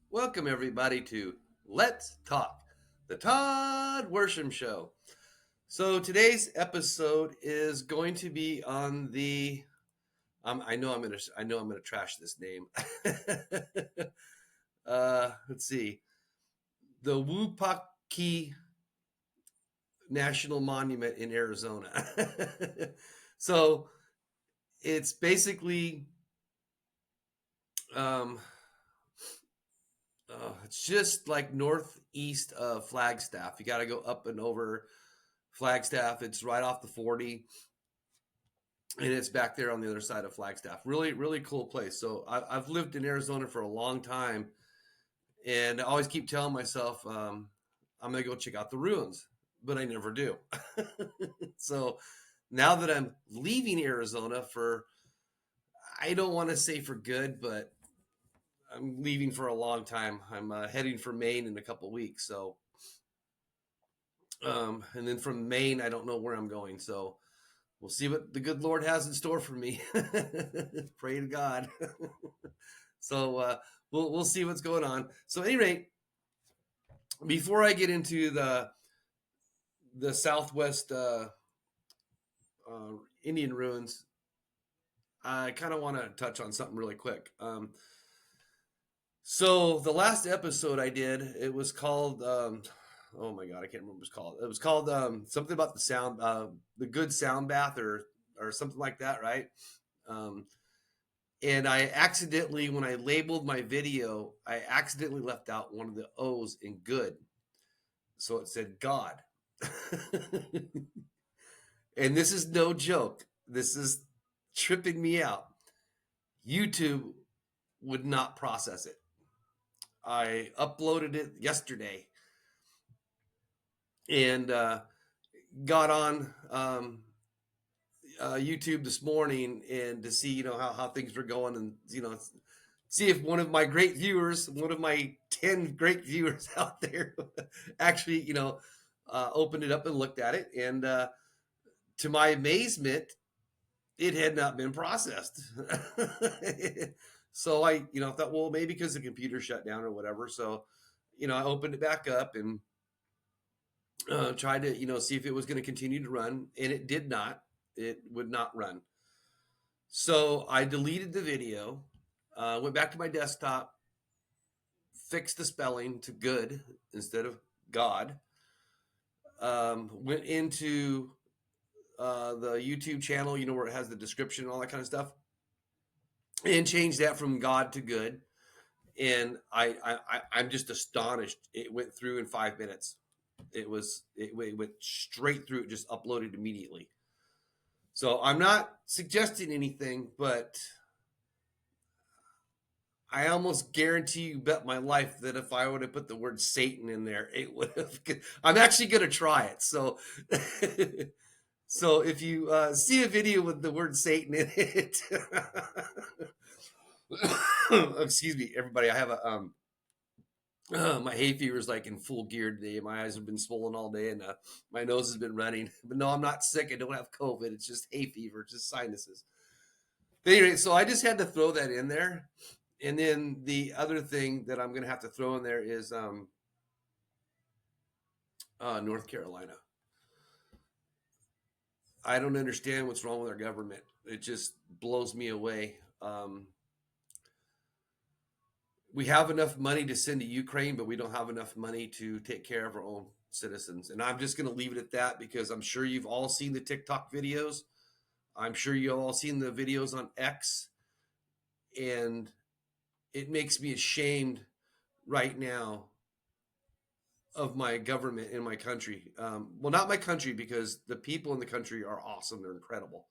Welcome, everybody, to Let's Talk, the Todd Worsham Show. So, today's episode is going to be on the. I know I'm gonna trash this name. Let's see, the Wupatki National Monument in Arizona. So it's basically um, it's just like northeast of Flagstaff. You got to go up and over Flagstaff. It's right off the 40, and it's back there on the other side of Flagstaff. Really, really cool place. So I've lived in Arizona for a long time, and I always keep telling myself I'm going to go check out the ruins, but I never do. So now that I'm leaving Arizona for, I don't want to say for good, but I'm leaving for a long time. I'm heading for Maine in a couple weeks. So, and then from Maine, I don't know where I'm going. So we'll see what the good Lord has in store for me. Pray to God. So we'll see what's going on. So, at any rate, before I get into the Southwest Indian ruins, I kind of want to touch on something really quick. So the last episode I did, it was called. Oh my god, I can't remember what it was called. It was called something about the sound, the good sound bath, or something like that, right? Um, and I accidentally, when I labeled my video, I accidentally left out one of the O's in good, so it said God. And this is no joke. This is tripping me out. YouTube would not process it. I uploaded it yesterday and got on YouTube this morning and to see how things were going, and see if one of my great viewers, one of my 10 great viewers out there, actually opened it up and looked at it, and to my amazement, it had not been processed. So I thought, well, maybe because the computer shut down or whatever. So I opened it back up and tried to see if it was going to continue to run, and it did not. It would not run. So I deleted the video, went back to my desktop, fixed the spelling to good instead of God, went into the YouTube channel, where it has the description and all that kind of stuff, and changed that from God to good. And I'm just astonished. It went through in 5 minutes. It went straight through. It just uploaded immediately. So I'm not suggesting anything, but I almost guarantee you, bet my life, that if I would have put the word Satan in there, it would have. I'm actually going to try it. So, so if you see a video with the word Satan in it, excuse me, everybody. I have a my hay fever is like in full gear today. My eyes have been swollen all day, and my nose has been running. But no, I'm not sick. I don't have COVID. It's just hay fever. It's just sinuses. But anyway, so I just had to throw that in there. And then the other thing that I'm going to have to throw in there is North Carolina. I don't understand what's wrong with our government. It just blows me away. We have enough money to send to Ukraine, but we don't have enough money to take care of our own citizens. And I'm just going to leave it at that, because I'm sure you've all seen the TikTok videos. I'm sure you've all seen the videos on X. And it makes me ashamed right now of my government in my country. Well, not my country, because the people in the country are awesome. They're incredible.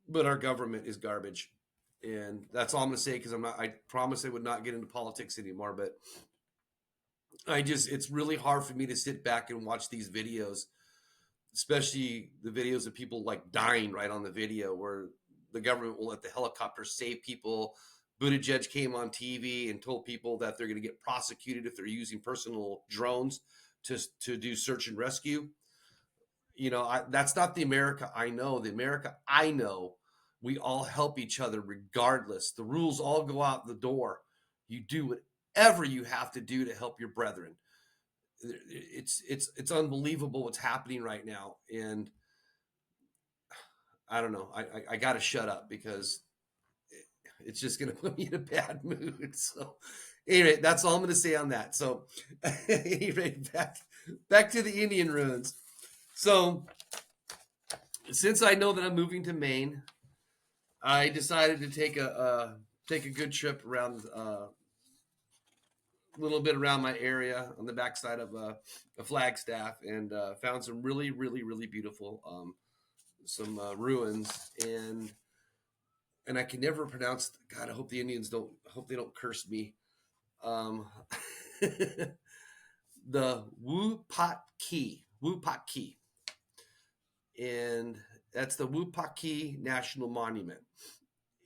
But our government is garbage. And that's all I'm going to say, because I promise I would not get into politics anymore. But it's really hard for me to sit back and watch these videos, especially the videos of people like dying right on the video, where the government will let the helicopter save people. Buttigieg came on TV and told people that they're going to get prosecuted if they're using personal drones to do search and rescue. That's not the America I know. The America I know, we all help each other regardless. The rules all go out the door. You do whatever you have to do to help your brethren. It's unbelievable what's happening right now, and I don't know. I got to shut up because it's just going to put me in a bad mood. So, anyway, that's all I'm going to say on that. So, anyway, back to the Indian ruins. So, since I know that I'm moving to Maine, I decided to take a good trip around a little bit around my area on the backside of a Flagstaff, and found some really, really, really beautiful some ruins, and I can never pronounce. God, I hope the Indians don't. I hope they don't curse me. Um, the Wupatki, and that's the Wupatki National Monument,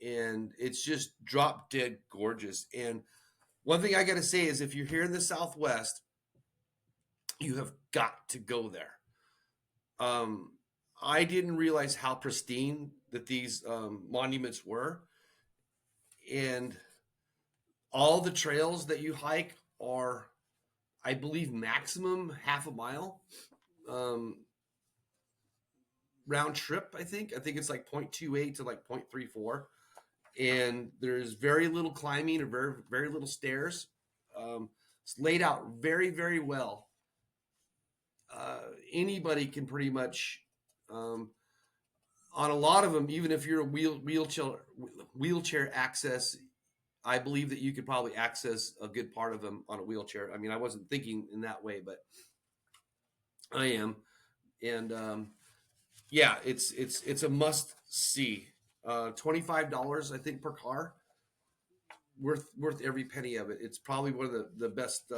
and it's just drop dead gorgeous. And one thing I got to say is, if you're here in the Southwest, you have got to go there. Um, I didn't realize how pristine that these monuments were, and all the trails that you hike are, I believe, maximum half a mile um, round trip. I think it's like 0.28 to like 0.34, and there's very little climbing or very little stairs. It's laid out very, very well. Anybody can pretty much um, on a lot of them, even if you're a wheelchair access, I believe that you could probably access a good part of them on a wheelchair. I mean, I wasn't thinking in that way, but I am, and yeah, it's a must see. $25, I think, per car. Worth every penny of it. It's probably one of the best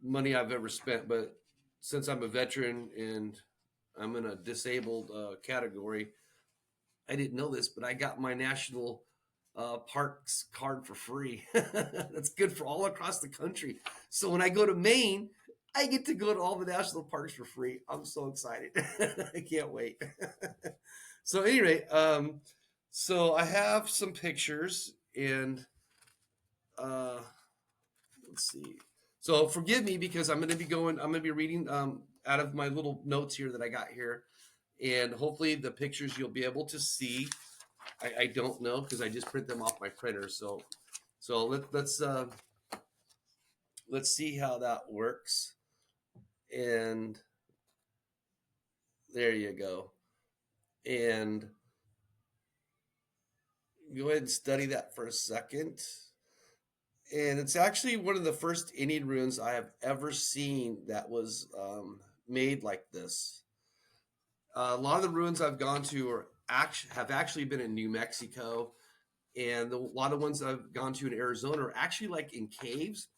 money I've ever spent. But since I'm a veteran and I'm in a disabled category, I didn't know this, but I got my national parks card for free. That's good for all across the country. So when I go to Maine, I get to go to all the national parks for free. I'm so excited. I can't wait. So anyway, so I have some pictures, and uh, let's see. So forgive me because I'm going to be reading out of my little notes here that I got here, and hopefully the pictures you'll be able to see. I don't know because I just print them off my printer. So let's see how that works. And there you go. And go ahead and study that for a second. And it's actually one of the first Indian ruins I have ever seen that was made like this. A lot of the ruins I've gone to have actually been in New Mexico, and a lot of ones I've gone to in Arizona are actually like in caves.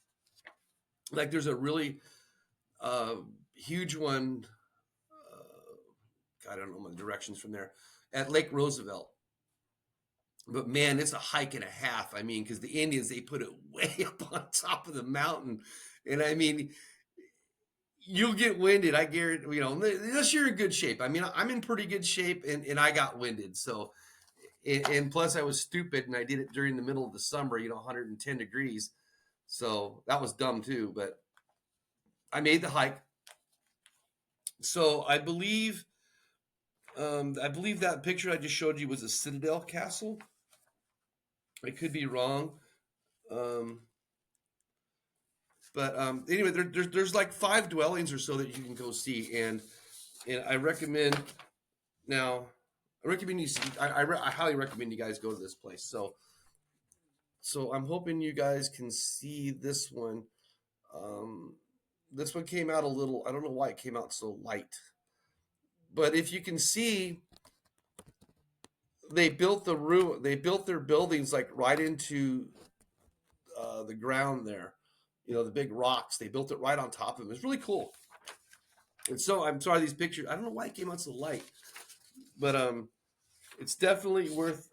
Like there's a really uh, huge one. I don't know my directions from there at Lake Roosevelt. But man, it's a hike and a half. I mean, because the Indians they put it way up on top of the mountain, and I mean, you'll get winded. I guarantee. Unless you're in good shape. I mean, I'm in pretty good shape, and I got winded. So, and plus I was stupid, and I did it during the middle of the summer. 110 degrees. So that was dumb too. But I made the hike. So I believe that picture I just showed you was a Citadel Castle. I could be wrong. Um, but anyway, there's like 5 dwellings or so that you can go see, and I recommend now. I recommend you see. I highly recommend you guys go to this place. So I'm hoping you guys can see this one. Um, this one came out a little. I don't know why it came out so light, but if you can see, They built their buildings like right into the ground there. The big rocks. They built it right on top of them. It's really cool. And so I'm sorry these pictures. I don't know why it came out so light, but it's definitely worth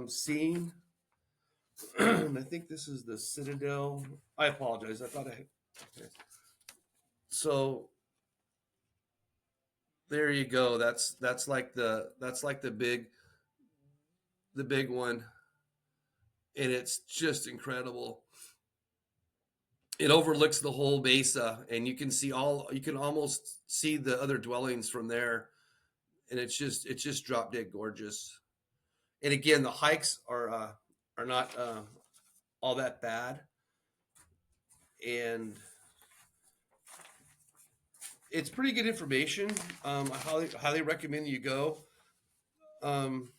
seeing. And I think this is the Citadel. I apologize. I thought I. Okay. So there you go. That's like the big one. and it's just incredible. It overlooks the whole mesa, and you can almost see the other dwellings from there, and it's just drop dead gorgeous. And again, the hikes are not all that bad, and it's pretty good information. I highly recommend you go. Um,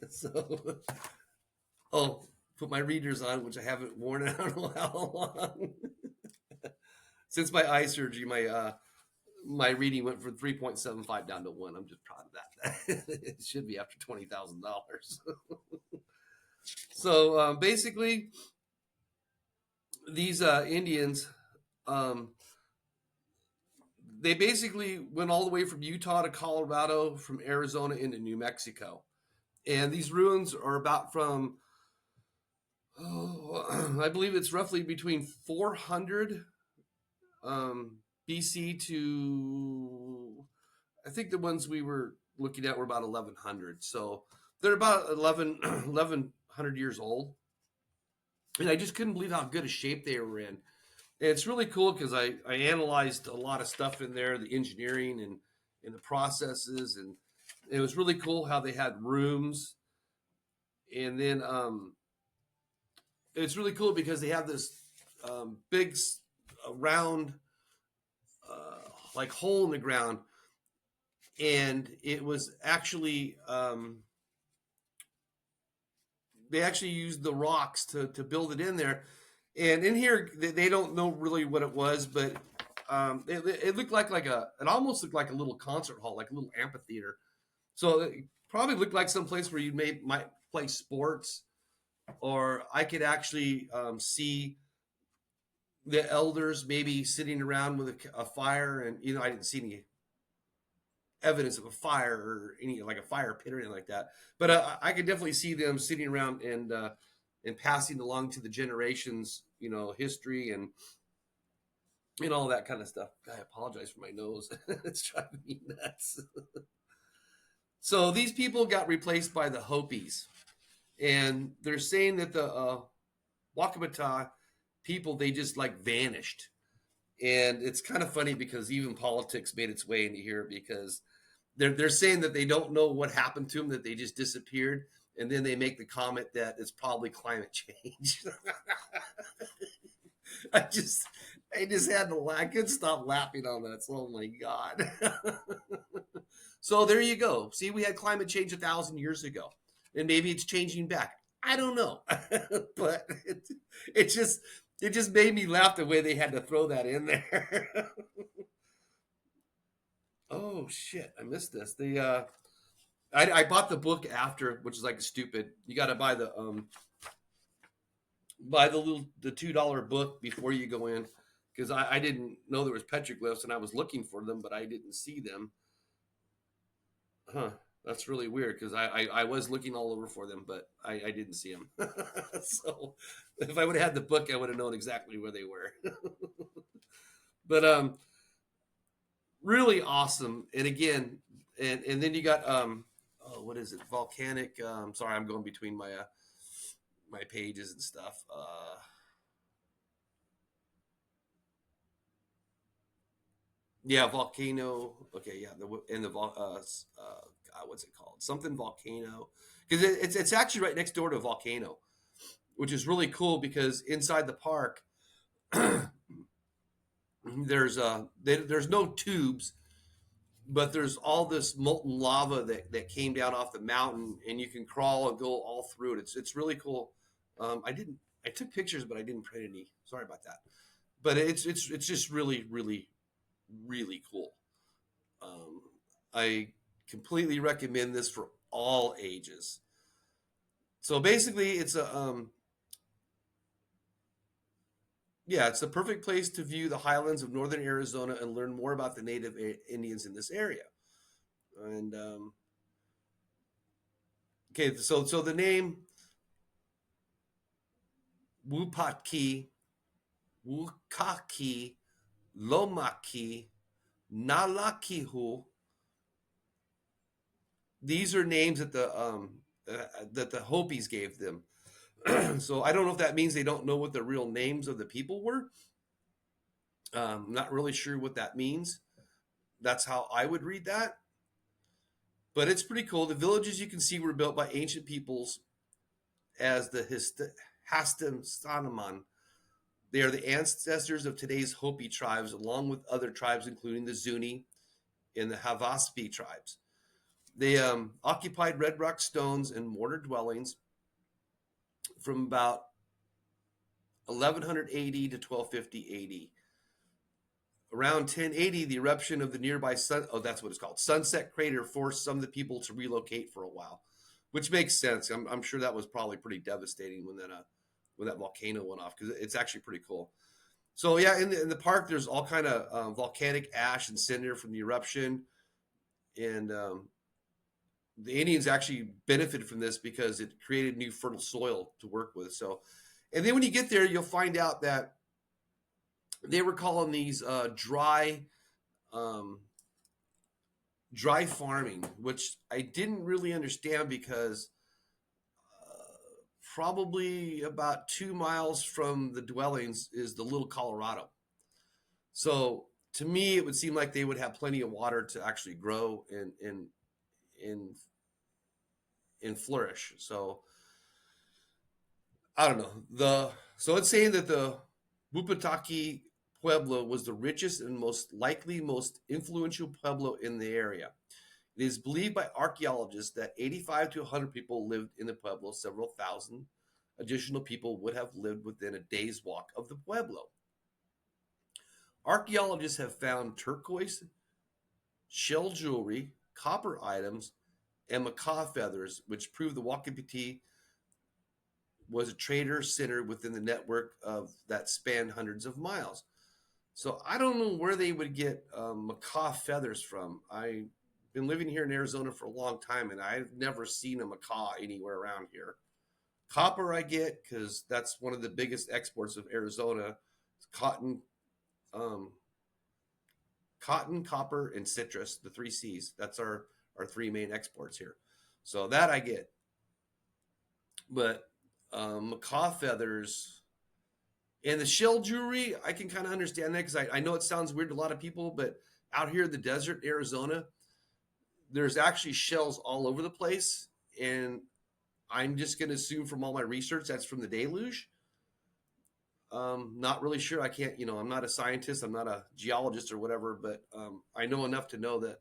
so, oh, put my readers on, which I haven't worn out in a while long. Since my eye surgery, my reading went from 3.75 down to 1. I'm just proud of that. It should be after $20,000. So basically, these Indians, um, they basically went all the way from Utah to Colorado, from Arizona into New Mexico. And these ruins are about from, oh, I believe it's roughly between 400 BC to, I think the ones we were looking at were about 1100. So they're about 1100 years old. And I just couldn't believe how good a shape they were in. And it's really cool because I analyzed a lot of stuff in there, the engineering and the processes. And it was really cool how they had rooms. And then it's really cool because they have this big round like hole in the ground, and it was actually they actually used the rocks to build it in there. And in here, they don't know really what it was, but it looked like it almost looked like a little concert hall, like a little amphitheater. So it probably looked like some place where you might play sports, or I could actually see the elders maybe sitting around with a fire, and I didn't see any evidence of a fire or any like a fire pit or anything like that. But I could definitely see them sitting around and passing along to the generations, history and all that kind of stuff. I apologize for my nose; it's driving me nuts. So these people got replaced by the Hopis, and they're saying that the Wakabata people, they just like vanished. And it's kind of funny because even politics made its way into here, because they're saying that they don't know what happened to them, that they just disappeared, and then they make the comment that it's probably climate change. I just I just had to laugh. I couldn't stop laughing on that. So, oh my god. So there you go. See, we had climate change 1,000 years ago, and maybe it's changing back. I don't know, but it just it just made me laugh the way they had to throw that in there. Oh shit, I missed this. I bought the book after, which is like stupid. You got to buy the $2 book before you go in, because I didn't know there was petroglyphs, and I was looking for them, but I didn't see them. Huh. That's really weird, because I was looking all over for them, but I didn't see them. So if I would have had the book, I would have known exactly where they were. But really awesome. And again, and then you got oh, what is it? Volcanic. Sorry, I'm going between my pages and stuff. Yeah, volcano. Okay, yeah, God, what's it called? Something volcano, because it's actually right next door to a volcano, which is really cool because inside the park there's no tubes, but there's all this molten lava that came down off the mountain, and you can crawl and go all through it. It's really cool. I took pictures, but I didn't print any. Sorry about that. But it's just really really really cool. Um, I completely recommend this for all ages. So basically, it's a yeah, it's the perfect place to view the highlands of northern Arizona and learn more about the native Indians in this area. And okay, so the name Wupatki, Wukaki, Lomaki, Nalakihu. These are names that the that the Hopis gave them. So I don't know if that means they don't know what the real names of the people were. I'm not really sure what that means. That's how I would read that. But it's pretty cool. The villages you can see were built by ancient peoples as the Hastansanaman. They are the ancestors of today's Hopi tribes, along with other tribes, including the Zuni and the Havaspi tribes. They occupied red rock stones and mortar dwellings from about 1100 AD to 1250 AD. Around 1080, the eruption of the nearby that's what it's called, Sunset Crater forced some of the people to relocate for a while, which makes sense. I'm sure that was probably pretty devastating when that volcano went off because it's actually pretty cool. So yeah, in the park, there's all kind of volcanic ash and cinder from the eruption, and the Indians actually benefited from this because it created new fertile soil to work with. So, and then when you get there, you'll find out that they were calling these um, dry farming, which I didn't really understand because probably about 2 miles from the dwellings is the Little Colorado. So to me, it would seem like they would have plenty of water to actually grow and and flourish. So I don't know. So it's saying that the Wupatki Pueblo was the richest and most influential Pueblo in the area. It is believed by archaeologists that 85 to 100 people lived in the Pueblo. Several thousand additional people would have lived within a day's walk of the Pueblo. Archaeologists have found turquoise, shell jewelry, copper items, and macaw feathers, which prove the Wopatki was a trader center within the network of that spanned hundreds of miles. So I don't know where they would get macaw feathers from. I've been living here in Arizona for a long time, and I've never seen a macaw anywhere around here. Copper I get because that's one of the biggest exports of Arizona. Cotton, um, cotton, copper, and citrus, the three C's. That's our three main exports here. So that I get. But macaw feathers and the shell jewelry, I can kind of understand that because I know it sounds weird to a lot of people, but out here in the desert, Arizona, there's actually shells all over the place. And I'm just going to assume from all my research that's from the deluge. Not really sure. I can't, I'm not a scientist. I'm not a geologist or whatever, but I know enough to know that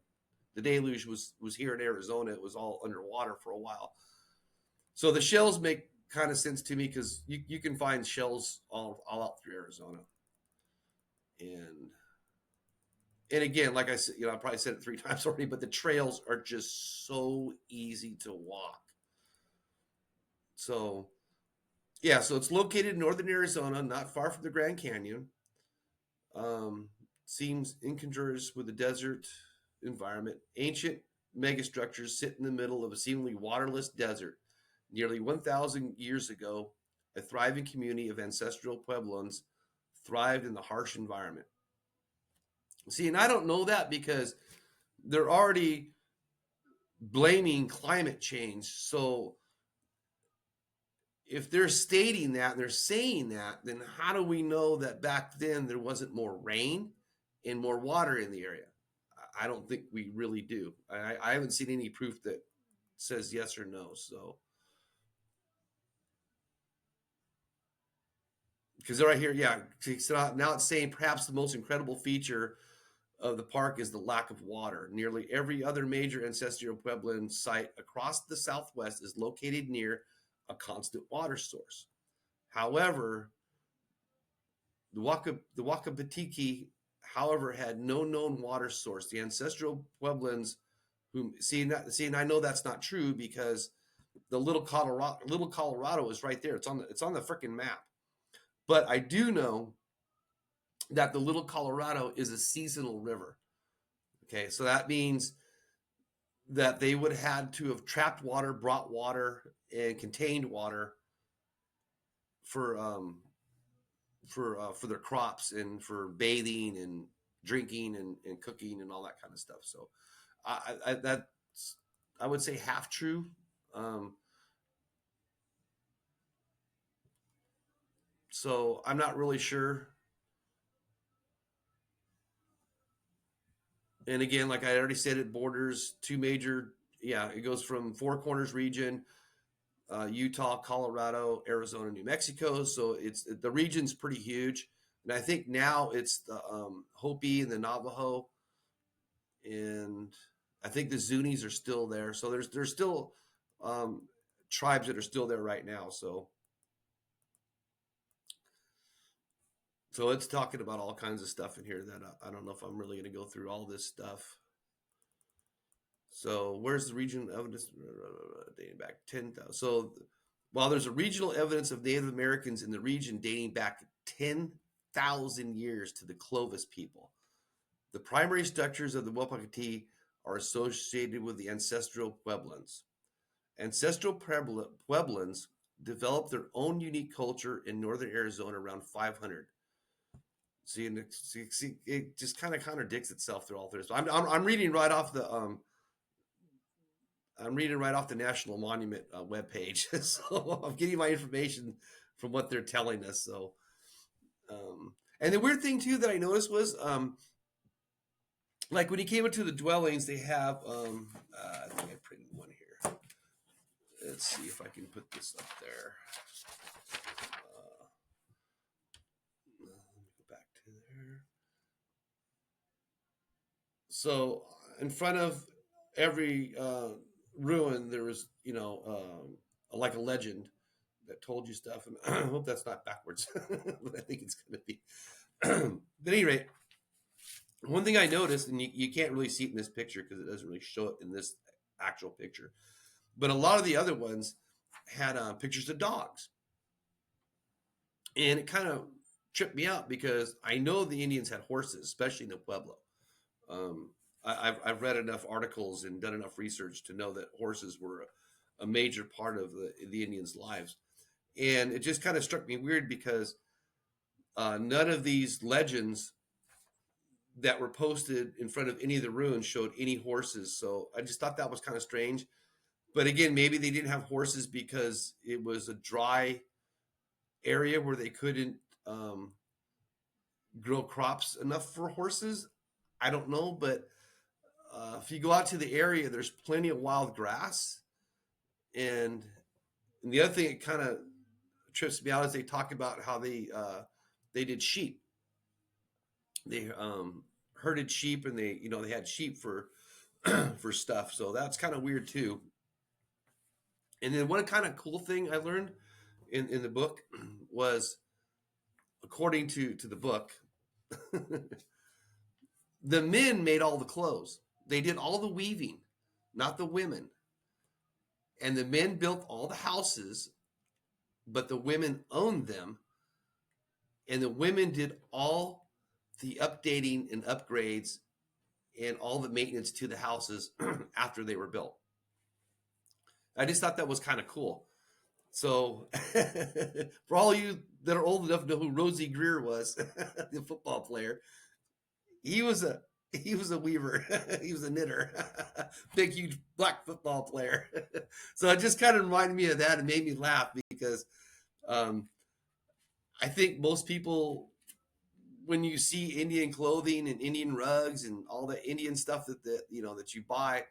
the deluge was here in Arizona. It was all underwater for a while. So the shells make kind of sense to me because you can find shells all out through Arizona. And and again, like I said, I probably said it three times already, but the trails are just so easy to walk. So yeah, so it's located in northern Arizona, not far from the Grand Canyon. Um, Seems incongruous with the desert environment. Ancient megastructures sit in the middle of a seemingly waterless desert. Nearly 1,000 years ago, a thriving community of ancestral Pueblans thrived in the harsh environment. See, and I don't know that because they're already blaming climate change. So if they're stating that and they're saying that, then how do we know that back then there wasn't more rain and more water in the area? I don't think we really do. I haven't seen any proof that says yes or no. So because right here, yeah, so now it's saying perhaps the most incredible feature of the park is the lack of water. Nearly every other major ancestral Puebloan site across the Southwest is located near a constant water source. However, the Wopatki, however, had no known water source. The ancestral Pueblans, whom see, and I know that's not true because the little Colorado is right there. It's on the freaking map. But I do know that the little Colorado is a seasonal river. Okay, so that means that they would have had to have trapped water, brought water, and contained water for for their crops and for bathing and drinking and cooking and all that kind of stuff. So that's I would say half true. So I'm not really sure. And again, like I already said, it borders two major. Yeah, it goes from Four Corners region, Utah, Colorado, Arizona, New Mexico. So it's the region's pretty huge, and I think now it's the Hopi and the Navajo, and I think the Zunis are still there. So there's still um, tribes that are still there right now. So it's talking about all kinds of stuff in here that I don't know if I'm really going to go through all this stuff. So where's the regional evidence dating back 10,000? So while there's a regional evidence of Native Americans in the region dating back 10,000 years to the Clovis people, the primary structures of the Wopatki are associated with the ancestral Pueblans. Ancestral Pueblans developed their own unique culture in northern Arizona around 500. See, and it just kind of contradicts itself through all this. I'm reading right off the National Monument webpage, so I'm getting my information from what they're telling us. So, and the weird thing too that I noticed was, like when you came into the dwellings, they have, I think I printed one here. Let's see if I can put this up there. Let me go back to there. So, in front of every ruin, there was, like a legend that told you stuff. And I hope that's not backwards, but I think it's going to be. But at any rate, one thing I noticed, and you can't really see it in this picture because it doesn't really show it in this actual picture, but a lot of the other ones had pictures of dogs. And it kind of tripped me out because I know the Indians had horses, especially in the Pueblo. Um, I've read enough articles and done enough research to know that horses were a major part of the Indians' lives. And it just kind of struck me weird because none of these legends that were posted in front of any of the ruins showed any horses. So I just thought that was kind of strange. But again, maybe they didn't have horses because it was a dry area where they couldn't um, grow crops enough for horses. I don't know, but if you go out to the area, there's plenty of wild grass. And, and the other thing that kind of trips me out is they talk about how they did sheep. They herded sheep, and they had sheep for for stuff. So that's kind of weird too. And then one kind of cool thing I learned in the book was, according to the book, the men made all the clothes. They did all the weaving, not the women. And the men built all the houses, but the women owned them. And the women did all the updating and upgrades and all the maintenance to the houses after they were built. I just thought that was kind of cool. So, for all you that are old enough to know who Rosie Greer was, the football player, he was a he was a weaver. He was a knitter. Big, huge black football player. So it just kind of reminded me of that and made me laugh because um, I think most people, when you see Indian clothing and Indian rugs and all the Indian stuff that you buy,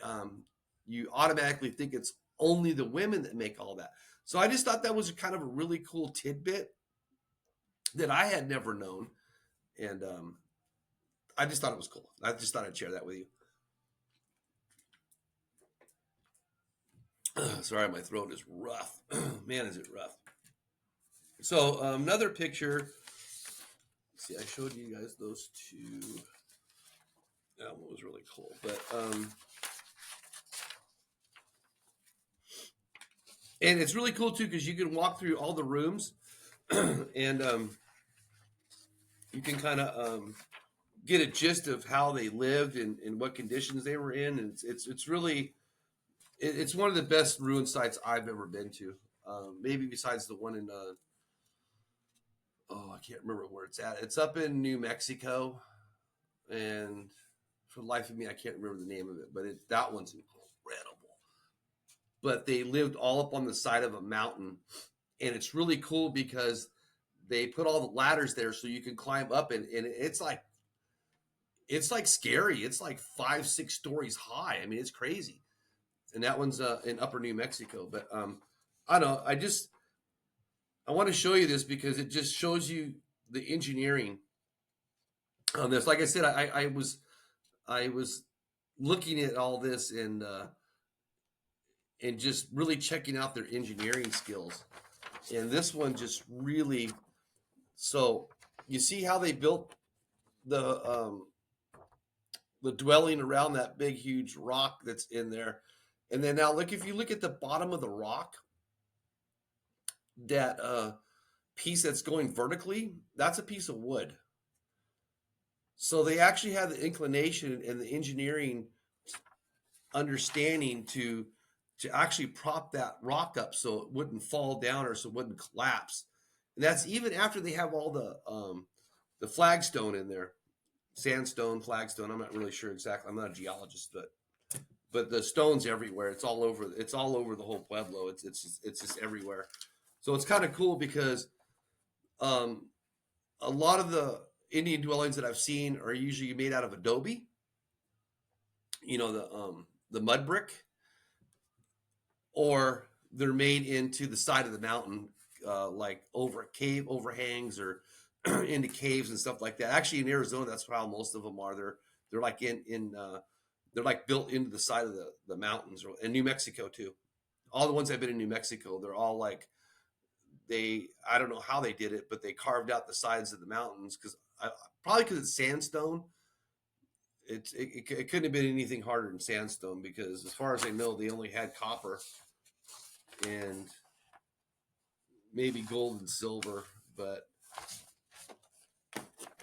um, you automatically think it's only the women that make all that. So I just thought that was kind of a really cool tidbit that I had never known, and I just thought it was cool. I just thought I'd share that with you. Sorry, my throat is rough. Man, is it rough. So another picture. Let's see, I showed you guys those two. That one was really cool, but and it's really cool too because you can walk through all the rooms, and you can kind of get a gist of how they lived and what conditions they were in, and it's really it's one of the best ruin sites I've ever been to. Maybe besides the one in I can't remember where it's at. It's up in New Mexico, and for the life of me, I can't remember the name of it. But that one's incredible. But they lived all up on the side of a mountain, and it's really cool because they put all the ladders there so you can climb up, and it's like scary. It's like 5, 6 stories high. I mean, it's crazy. And that one's in Upper New Mexico. But I don't know. I want to show you this because it just shows you the engineering on this. Like I said, I was looking at all this and just really checking out their engineering skills. And this one just really, so you see how they built the um, the dwelling around that big huge rock that's in there. And then now look, if you look at the bottom of the rock, that piece that's going vertically, that's a piece of wood. So they actually have the inclination and the engineering understanding to actually prop that rock up so it wouldn't fall down or so it wouldn't collapse. And that's even after they have all the flagstone in there, sandstone, flagstone. I'm not really sure exactly. I'm not a geologist, but the stones everywhere. It's all over. It's all over the whole Pueblo. It's just everywhere. So it's kind of cool because um, a lot of the Indian dwellings that I've seen are usually made out of adobe. The mud brick, or they're made into the side of the mountain, like over a cave overhangs or into caves and stuff like that. Actually, in Arizona, that's how most of them are. They're like they're like built into the side of the mountains, or in New Mexico too. All the ones I've been in New Mexico, they're all like I don't know how they did it, but they carved out the sides of the mountains because probably because it's sandstone. It couldn't have been anything harder than sandstone because as far as I know, they only had copper and maybe gold and silver. But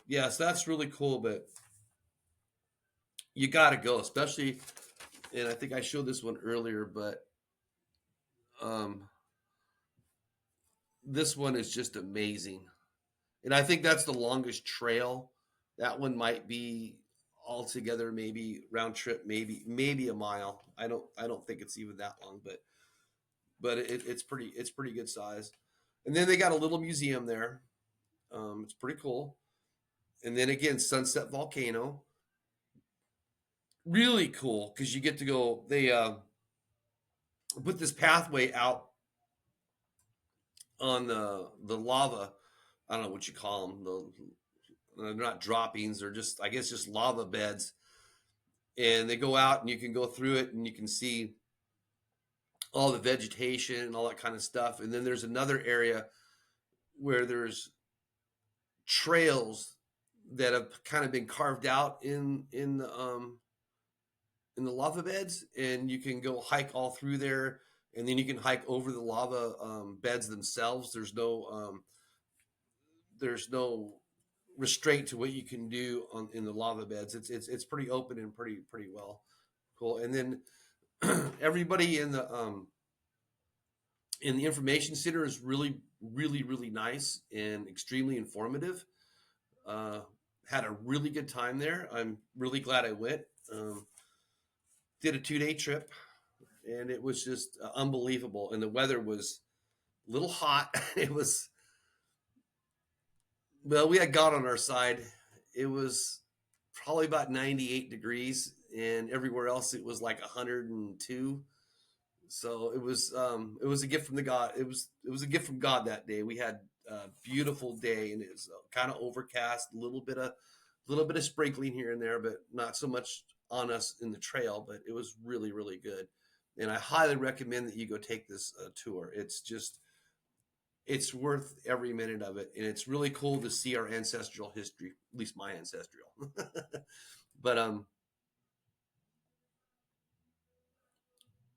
yes, that's really cool. But you got to go, especially. And I think I showed this one earlier, but um, this one is just amazing. And I think that's the longest trail. That one might be altogether maybe round trip, maybe a mile. I don't think it's even that long, but it's pretty good size. And then they got a little museum there. It's pretty cool. And then again, Sunset Volcano, really cool because you get to go. They put this pathway out on the lava. I don't know what you call them. They're not droppings. They're just, I guess, just lava beds. And they go out, and you can go through it, and you can see all the vegetation and all that kind of stuff. And then there's another area where there's trails that have kind of been carved out in the lava beds, and you can go hike all through there, and then you can hike over the lava beds themselves. There's no restraint to what you can do in the lava beds. It's pretty open and pretty well cool. And then everybody in the information center is really nice and extremely informative. Uh, had a really good time there. I'm really glad I went. Did a 2 day trip, and it was just unbelievable. And the weather was a little hot. It was, well, we had God on our side. It was probably about 98 degrees, and everywhere else it was like 102. So it was a gift from the God. It was a gift from God that day. We had a beautiful day, and it was kind of overcast, a little bit of sprinkling here and there, but not so much on us in the trail. But it was really good, and I highly recommend that you go take this tour. It's worth every minute of it, and it's really cool to see our ancestral history, at least my ancestral. But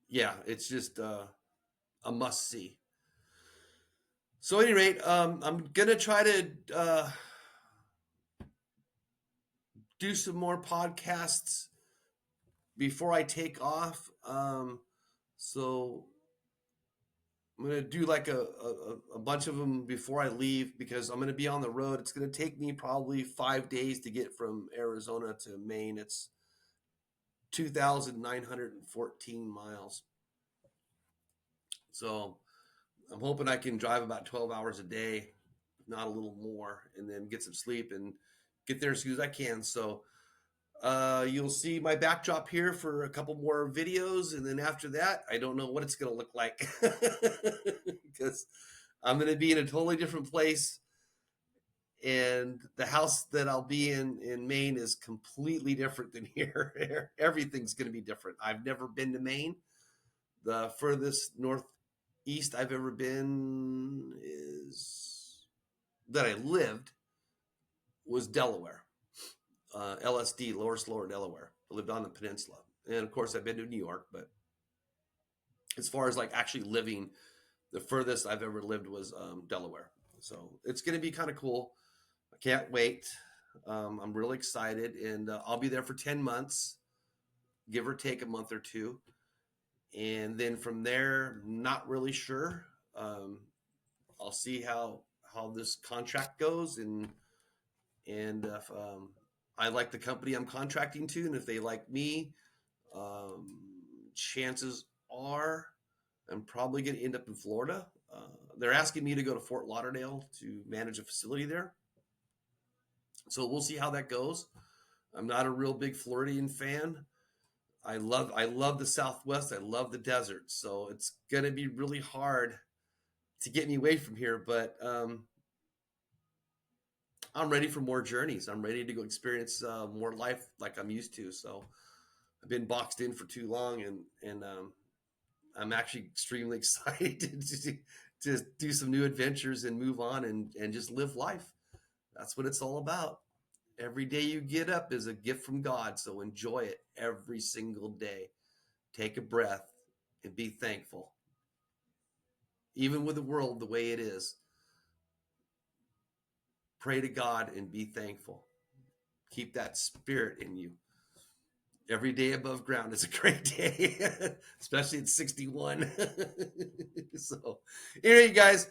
yeah, it's just a must see. So, at any rate, I'm gonna try to do some more podcasts before I take off. So I'm gonna do like a bunch of them before I leave because I'm gonna be on the road. It's gonna take me probably 5 days to get from Arizona to Maine. It's 2,914 miles. So I'm hoping I can drive about 12 hours a day not a little more, and then get some sleep and get there as soon as I can. So you'll see my backdrop here for a couple more videos, and then after that, I don't know what it's going to look like because I'm going to be in a totally different place, and the house that I'll be in Maine is completely different than here. Everything's going to be different. I've never been to Maine. The furthest northeast I've ever been is that I lived was Delaware, LSD, Lower Slower, Delaware. I lived on the peninsula, and of course I've been to New York. But as far as like actually living, the furthest I've ever lived was Delaware. So it's going to be kind of cool. I can't wait. I'm really excited, and I'll be there for 10 months, give or take a month or two, and then from there, not really sure. Um, I'll see how this contract goes, and if I like the company I'm contracting to, and if they like me, um, chances are I'm probably going to end up in Florida. They're asking me to go to Fort Lauderdale to manage a facility there, so we'll see how that goes. I'm not a real big Floridian fan. I love the Southwest. I love the desert, so it's going to be really hard to get me away from here. But I'm ready for more journeys. I'm ready to go experience more life like I'm used to. So I've been boxed in for too long, and I'm actually extremely excited to do some new adventures and move on and just live life. That's what it's all about. Every day you get up is a gift from God, so enjoy it every single day. Take a breath and be thankful. Even with the world the way it is, pray to God and be thankful. Keep that spirit in you. Every day above ground is a great day, especially at 61. So, anyway, guys,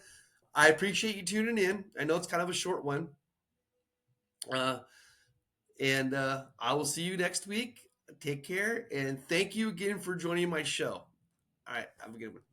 I appreciate you tuning in. I know it's kind of a short one. Uh, and I will see you next week. Take care. And thank you again for joining my show. All right. Have a good one.